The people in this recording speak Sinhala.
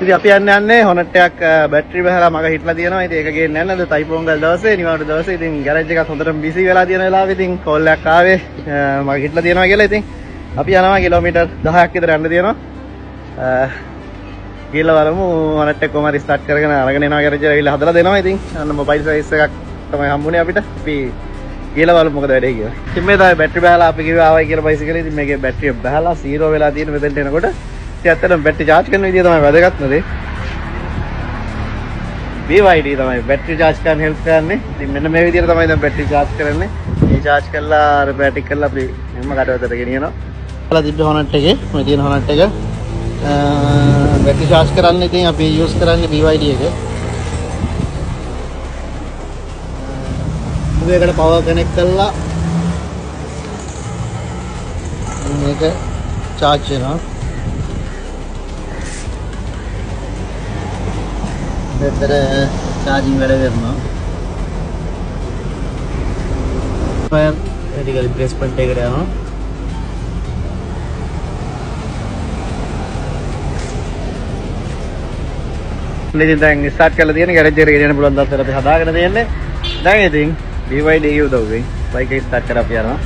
ඉතින් අපි යන්නේ හොනට් එකක් බැටරි බහලා මග හිටලා තියෙනවා. ඉතින් ඒක ගේන්න යන්න. අද තයිපෝංගල් දවසේ නිවාඩු දවසේ ඉතින් ගෑරේජ් එකත් හොඳටම බිසි වෙලා තියෙන වෙලාවෙ ඉතින් කෝල් එකක් ආවේ මග හිටලා තියෙනවා කියලා. ඉතින් අපි යනවා කිලෝමීටර් 10ක් විතර යන්න තියෙනවා. ගිහලා බලමු හොනට් එක කොහමද ස්ටාර්ට් කරගෙන අරගෙන එනවා ගෑරේජ් එකට ඇවිල්ලා හදලා දෙනවා. ඉතින් අන්න මොබයිල් සර්විස් එකක් තමයි හම්බුනේ අපිට. අපි ගිහලා බලමු මොකද වැඩේ කියලා. ඉතින් මේ තමයි බැටරි බහලා අපි කිව්වා ආවයි කියලා බයිසිකලේ. ඉතින් මේකේ බැටරිය බහලා 0 වෙලා තියෙන මෙතෙන්ට එනකොට ඉතින් ඇත්තටම බැටරි charge කරන විදිය තමයි වැදගත්ම දේ. BYD තමයි බැටරි charge කරන්න help කරන්නේ. ඉතින් මෙන්න මේ විදියට තමයි දැන් බැටරි charge කරන්නේ. මේ charge කරලා අර බැටරි කරලා අපි මෙහෙම කඩවතට ගෙනියනවා. බලලා තිබ්බ හොනට් එකේ මේ තියෙන හොනට් එක බැටරි charge කරන්න ඉතින් අපි use කරන්නේ BYD එක. මේකට power connect කරලා මේක charge වෙනවා. මෙතන charging වැඩ කරනවා. මම ටික රිප්ලේස්මන්ට් එකට යනවා. ඉතින් දැන් ස්ටාර්ට් කරලා තියෙන ගෑරේජ් එකට ගෙනියන්න පුළුවන් දවසට අපි හදාගෙන තියෙන්නේ. දැන් ඉතින් BYD උදව්වෙන් බයික් එක ස්ටාර්ට් කරලා අපි යනවා.